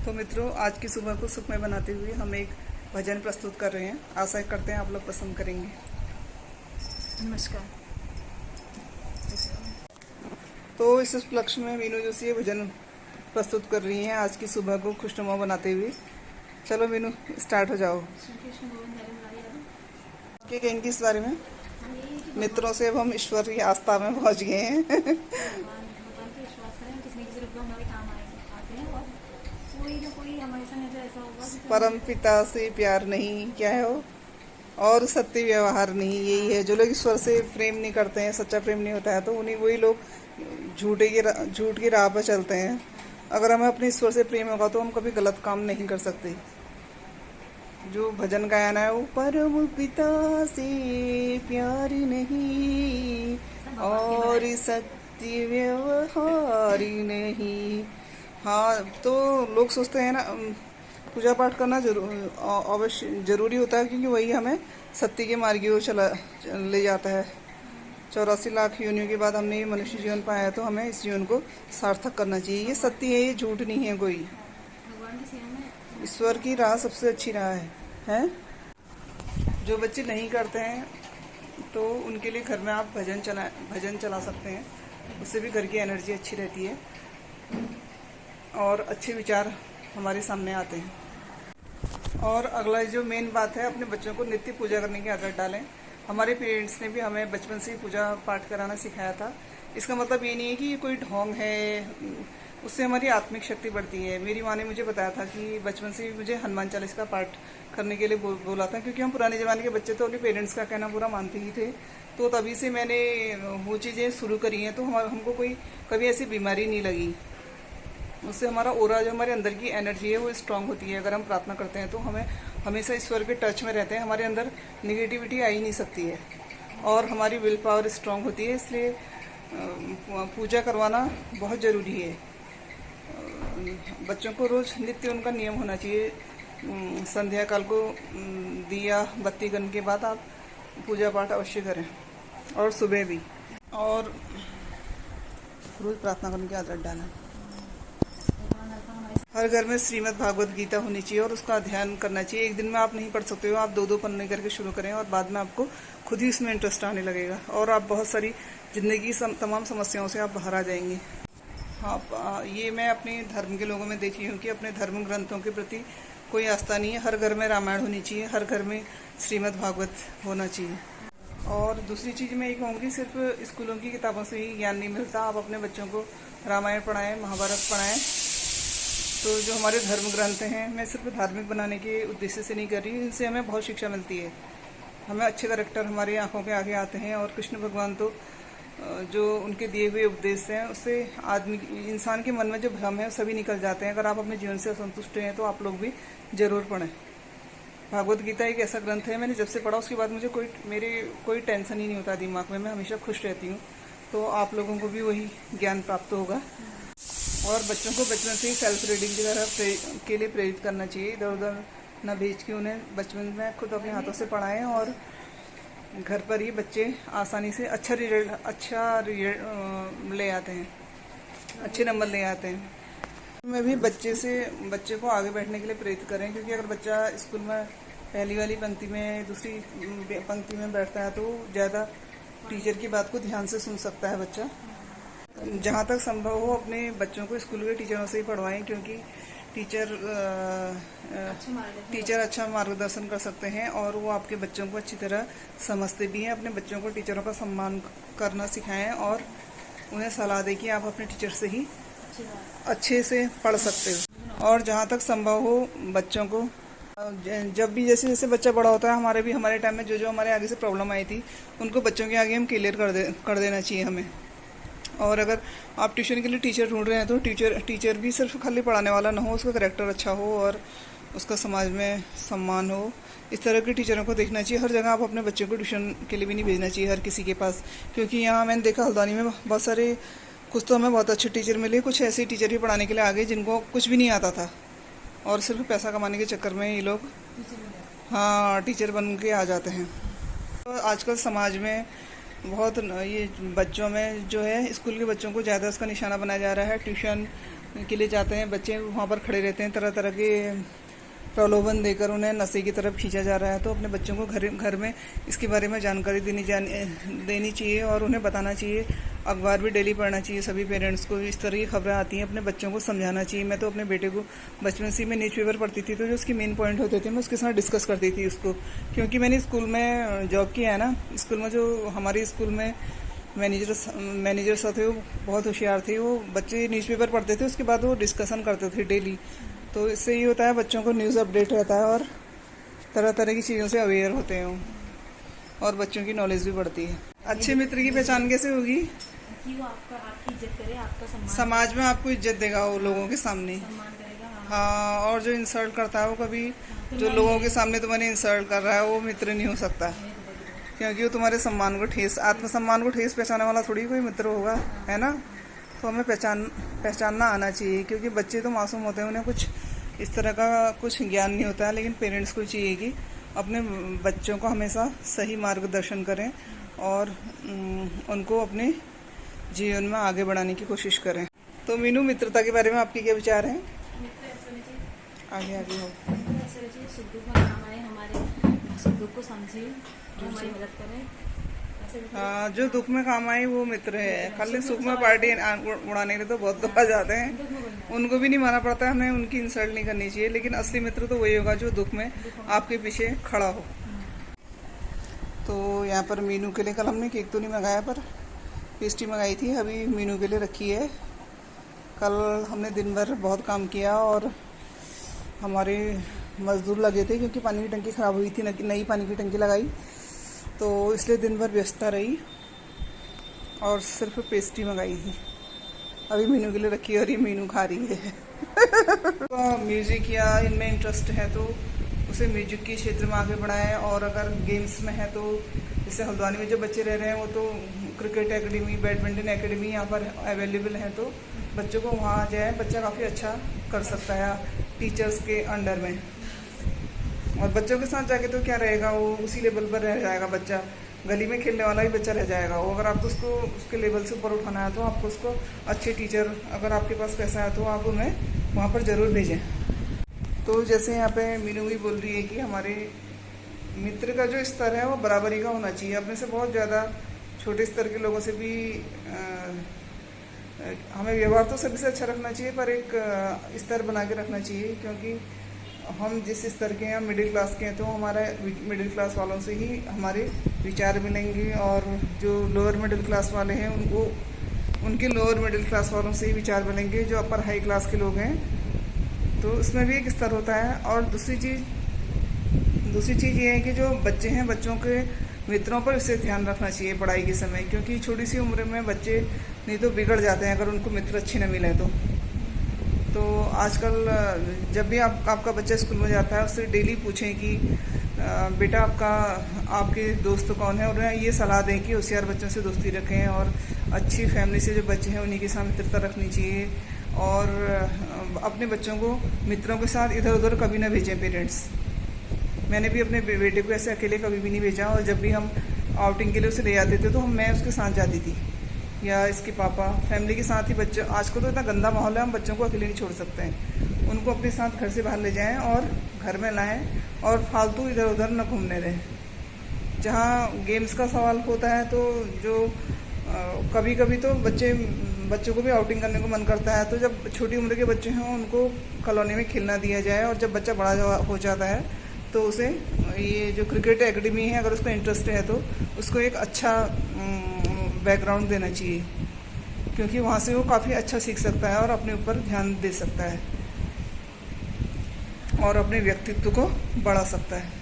तो मित्रों, आज की सुबह को सुखमय बनाते हुए हम एक भजन प्रस्तुत कर रहे हैं। आशा करते हैं आप लोग पसंद करेंगे। नमस्कार। तो इस उपलक्ष्य में मीनू जोशी ये भजन प्रस्तुत कर रही हैं आज की सुबह को खुशनुमा बनाते हुए। चलो मीनू, स्टार्ट हो जाओ। क्या कहेंगे इस बारे में? मित्रों से अब हम ईश्वर की आस्था में पहुंच गए हैं। भगवान पे विश्वास करें, किसी न किसी रूप में हमारे काम आते हैं और कोई ना कोई हमारे संग ऐसा होगा कि परम पिता से प्यार नहीं, क्या है वो, और सत्य व्यवहार नहीं, यही है। जो लोग ईश्वर से प्रेम नहीं करते हैं, सच्चा प्रेम नहीं होता है, तो उन्हीं वही लोग झूठ की राह पर चलते हैं। अगर हमें अपने ईश्वर से प्रेम होगा तो हम कभी गलत काम नहीं कर सकते। जो भजन गायन है वो परम पिता से प्यार नहीं और सत्य व्यवहार नहीं। हाँ, तो लोग सोचते हैं ना, पूजा पाठ करना अवश्य जरूरी होता है, क्योंकि वही हमें सत्य के मार्ग की ओर चला ले जाता है। 84 लाख योनियों के बाद हमने ये मनुष्य जीवन पाया है, तो हमें इस जीवन को सार्थक करना चाहिए। ये सत्य है, ये झूठ नहीं है कोई। भगवान की सेवा में ईश्वर की राह सबसे अच्छी राह है। जो बच्चे नहीं करते हैं तो उनके लिए घर में आप भजन चला सकते हैं। उससे भी घर की एनर्जी अच्छी रहती है और अच्छे विचार हमारे सामने आते हैं। और अगला जो मेन बात है, अपने बच्चों को नित्य पूजा करने की आदत डालें। हमारे पेरेंट्स ने भी हमें बचपन से ही पूजा पाठ कराना सिखाया था। इसका मतलब ये नहीं है कि ये कोई ढोंग है, उससे हमारी आत्मिक शक्ति बढ़ती है। मेरी माँ ने मुझे बताया था कि बचपन से ही मुझे हनुमान चालीसा का पाठ करने के लिए बोला था, क्योंकि हम पुराने ज़माने के बच्चे तो अपने पेरेंट्स का कहना पूरा मानते ही थे। तो तभी से मैंने वो चीज़ें शुरू करी हैं, तो हमको कोई कभी ऐसी बीमारी नहीं लगी। उससे हमारा ओरा, जो हमारे अंदर की एनर्जी है, वो स्ट्रांग होती है। अगर हम प्रार्थना करते हैं तो हमें हमेशा ईश्वर के टच में रहते हैं, हमारे अंदर निगेटिविटी आ ही नहीं सकती है और हमारी विल पावर स्ट्रांग होती है। इसलिए पूजा करवाना बहुत ज़रूरी है। बच्चों को रोज़ नित्य उनका नियम होना चाहिए। संध्या काल को दिया बत्ती करने के बाद आप पूजा पाठ अवश्य करें, और सुबह भी, और रोज़ प्रार्थना करने की आदत डालें। हर घर में श्रीमद् भागवत गीता होनी चाहिए और उसका अध्ययन करना चाहिए। एक दिन में आप नहीं पढ़ सकते हो, आप दो पन्ने करके शुरू करें और बाद में आपको खुद ही उसमें इंटरेस्ट आने लगेगा और आप बहुत सारी जिंदगी की तमाम समस्याओं से आप बाहर आ जाएंगे। हाँ, ये मैं अपने धर्म के लोगों में देखी हूँ कि अपने धर्म ग्रंथों के प्रति कोई आस्था नहीं है। हर घर में रामायण होनी चाहिए, हर घर में श्रीमद् भागवत होना चाहिए। और दूसरी चीज़ मैं ये कहूँगी, सिर्फ स्कूलों की किताबों से ही ज्ञान नहीं मिलता। आप अपने बच्चों को रामायण पढ़ाएं, महाभारत पढ़ाएं। तो जो हमारे धर्म ग्रंथ हैं, मैं सिर्फ धार्मिक बनाने के उद्देश्य से नहीं कर रही, इनसे हमें बहुत शिक्षा मिलती है। हमें अच्छे कैरेक्टर हमारी आंखों के आगे आते हैं। और कृष्ण भगवान तो जो उनके दिए हुए उपदेश हैं, उससे इंसान के मन में जो भ्रम है सभी निकल जाते हैं। अगर आप अपने जीवन से असंतुष्ट हैं तो आप लोग भी जरूर पढ़ें। भागवत गीता एक ऐसा ग्रंथ है, मैंने जब से पढ़ा उसके बाद मुझे कोई टेंशन ही नहीं होता दिमाग में, मैं हमेशा खुश रहती हूँ। तो आप लोगों को भी वही ज्ञान प्राप्त होगा। और बच्चों को बचपन से ही सेल्फ रीडिंग की तरफ के लिए प्रेरित करना चाहिए। इधर उधर न भेज के उन्हें बचपन में खुद अपने हाथों से पढ़ाएं और घर पर ही बच्चे आसानी से अच्छा रिजल्ट ले आते हैं, अच्छे नंबर ले आते हैं। मैं भी बच्चे को आगे बैठने के लिए प्रेरित करें, क्योंकि अगर बच्चा स्कूल में पहली वाली पंक्ति में, दूसरी पंक्ति में बैठता है तो ज़्यादा टीचर की बात को ध्यान से सुन सकता है बच्चा। जहाँ तक संभव हो अपने बच्चों को स्कूल के टीचरों से ही पढ़वाएं, क्योंकि टीचर अच्छा मार्गदर्शन कर सकते हैं और वो आपके बच्चों को अच्छी तरह समझते भी हैं। अपने बच्चों को टीचरों का सम्मान करना सिखाएं और उन्हें सलाह दें कि आप अपने टीचर से ही अच्छे से पढ़ सकते हो। और जहाँ तक संभव हो बच्चों को जब भी जैसे जैसे बच्चा बड़ा होता है, हमारे टाइम में जो हमारे आगे से प्रॉब्लम आई थी, उनको बच्चों के आगे हम क्लियर कर देना चाहिए हमें। और अगर आप ट्यूशन के लिए टीचर ढूंढ रहे हैं तो टीचर भी सिर्फ खाली पढ़ाने वाला ना हो, उसका कैरेक्टर अच्छा हो और उसका समाज में सम्मान हो। इस तरह के टीचरों को देखना चाहिए। हर जगह आप अपने बच्चों को ट्यूशन के लिए भी नहीं भेजना चाहिए हर किसी के पास, क्योंकि यहाँ मैंने देखा हल्द्वानी में बहुत सारे, कुछ तो हमें बहुत अच्छे टीचर मिले, कुछ ऐसे टीचर भी पढ़ाने के लिए आ गए जिनको कुछ भी नहीं आता था और सिर्फ पैसा कमाने के चक्कर में ये लोग टीचर बन के आ जाते हैं। तो आजकल समाज में बहुत ये बच्चों में जो है, स्कूल के बच्चों को ज़्यादा उसका निशाना बनाया जा रहा है। ट्यूशन के लिए जाते हैं बच्चे, वहाँ पर खड़े रहते हैं, तरह तरह के प्रलोभन देकर उन्हें नशे की तरफ खींचा जा रहा है। तो अपने बच्चों को घर में इसके बारे में जानकारी देनी चाहिए और उन्हें बताना चाहिए। अखबार भी डेली पढ़ना चाहिए सभी पेरेंट्स को। इस तरह की खबरें आती हैं, अपने बच्चों को समझाना चाहिए। मैं तो अपने बेटे को बचपन से मैं न्यूज़पेपर पढ़ती थी, तो जो उसके मेन पॉइंट होते थे मैं उसके साथ डिस्कस करती थी उसको, क्योंकि मैंने स्कूल में जॉब किया है ना। स्कूल में जो हमारे स्कूल में मैनेजर साथ थे, वो बहुत होशियार थे। वो बच्चे न्यूज़पेपर पढ़ते थे, उसके बाद वो डिस्कशन करते थे डेली। तो इससे ये होता है बच्चों को न्यूज़ अपडेट रहता है और तरह तरह की चीज़ों से अवेयर होते हैं और बच्चों की नॉलेज भी बढ़ती है। अच्छे मित्र की पहचान कैसे होगी? कि वो आपकी इज्जत करे, आपका सम्मान, समाज में आपको इज्जत देगा वो लोगों के सामने। सम्मान करेगा। हाँ, और जो इंसल्ट करता है वो कभी जो लोगों के सामने तुम्हारे इंसल्ट कर रहा है वो मित्र नहीं हो सकता, क्योंकि वो तुम्हारे सम्मान को ठेस, आत्मसम्मान को ठेस पहचानने वाला थोड़ी कोई मित्र होगा, है ना। तो हमें पहचानना आना चाहिए, क्योंकि बच्चे तो मासूम होते हैं, उन्हें कुछ इस तरह का कुछ ज्ञान नहीं होता है। लेकिन पेरेंट्स को चाहिए कि अपने बच्चों को हमेशा सही मार्गदर्शन करें और उनको अपने जीवन में आगे बढ़ाने की कोशिश करें। तो मीनू, मित्रता के बारे में आपके क्या विचार हैं? मित्र ऐसा होना चाहिए, आगे हो। मित्र ऐसा होना चाहिए सुख दुख में काम आए, हमारे सुख दुख को समझे, हमारी मदद करें। हाँ, जो दुख में काम आए वो मित्र है। खाली सुख में पार्टी उड़ाने के लिए तो बहुत लोग आ जाते हैं, उनको भी नहीं माना पड़ता है, हमें उनकी इंसल्ट नहीं करनी चाहिए। लेकिन असली मित्र तो वही होगा जो दुख में आपके पीछे खड़ा हो। तो यहाँ पर मीनू के लिए कल हमने केक तो नहीं मंगाया, पर पेस्ट्री मंगाई थी, अभी मीनू के लिए रखी है। कल हमने दिन भर बहुत काम किया और हमारे मजदूर लगे थे, क्योंकि पानी की टंकी ख़राब हुई थी, नई पानी की टंकी लगाई, तो इसलिए दिन भर व्यस्तता रही और सिर्फ पेस्ट्री मंगाई थी। अभी मीनू के लिए रखी है और ये मीनू खा रही है। तो म्यूज़िक या इनमें इंटरेस्ट है तो उसे म्यूजिक के क्षेत्र में आगे बढ़ाएं, और अगर गेम्स में है तो जैसे हल्द्वानी में जो बच्चे रह रहे हैं वो तो क्रिकेट एकेडमी, बैडमिंटन एकेडमी यहाँ पर अवेलेबल है, तो बच्चों को वहाँ जाए, बच्चा काफ़ी अच्छा कर सकता है टीचर्स के अंडर में। और बच्चों के साथ जाके तो क्या रहेगा, वो उसी लेवल पर रह जाएगा बच्चा, गली में खेलने वाला ही बच्चा रह जाएगा वो। अगर आपको उसको उसके लेवल से ऊपर उठाना है तो आपको उसको अच्छे टीचर, अगर आपके पास पैसा है तो आप उन्हें वहाँ पर ज़रूर भेजें। तो जैसे यहाँ पे मीनू भी बोल रही है कि हमारे मित्र का जो स्तर है वो बराबरी का होना चाहिए। अपने से बहुत ज़्यादा छोटे स्तर के लोगों से भी हमें व्यवहार तो सभी से अच्छा रखना चाहिए, पर एक स्तर बना के रखना चाहिए, क्योंकि हम जिस स्तर के हैं, मिडिल क्लास के हैं, तो हमारा मिडिल क्लास वालों से ही हमारे विचार मिलेंगे, और जो लोअर मिडिल क्लास वाले हैं उनके लोअर मिडिल क्लास वालों से ही विचार मिलेंगे, जो अपर हाई क्लास के लोग हैं। तो इसमें भी एक स्तर होता है। और दूसरी चीज़ ये है कि जो बच्चे हैं, बच्चों के मित्रों पर इससे ध्यान रखना चाहिए पढ़ाई के समय, क्योंकि छोटी सी उम्र में बच्चे नहीं तो बिगड़ जाते हैं अगर उनको मित्र अच्छे न मिले तो आजकल जब भी आपका बच्चा स्कूल में जाता है उससे डेली पूछें कि बेटा आपके दोस्त कौन है, और ये सलाह दें कि होशियार बच्चों से दोस्ती रखें, और अच्छी फैमिली से जो बच्चे हैं उन्हीं के साथ मित्रता रखनी चाहिए। और अपने बच्चों को मित्रों के साथ इधर उधर कभी ना भेजें पेरेंट्स। मैंने भी अपने बेटे को ऐसे अकेले कभी भी नहीं भेजा, और जब भी हम आउटिंग के लिए उसे ले जाते थे तो मैं उसके साथ जाती थी, या इसके पापा, फैमिली के साथ ही। बच्चों, आजकल तो इतना गंदा माहौल है, हम बच्चों को अकेले नहीं छोड़ सकते हैं। उनको अपने साथ घर से बाहर ले जाएं और घर में लाएं, और फालतू इधर उधर न घूमने दें। जहाँ गेम्स का सवाल होता है तो जो कभी कभी तो बच्चों को भी आउटिंग करने को मन करता है, तो जब छोटी उम्र के बच्चे हों उनको कॉलोनी में खेलना दिया जाए, और जब बच्चा बड़ा हो जाता है तो उसे ये जो क्रिकेट एकेडमी है, अगर उसका इंटरेस्ट है तो उसको एक अच्छा बैकग्राउंड देना चाहिए, क्योंकि वहाँ से वो काफ़ी अच्छा सीख सकता है और अपने ऊपर ध्यान दे सकता है और अपने व्यक्तित्व को बढ़ा सकता है।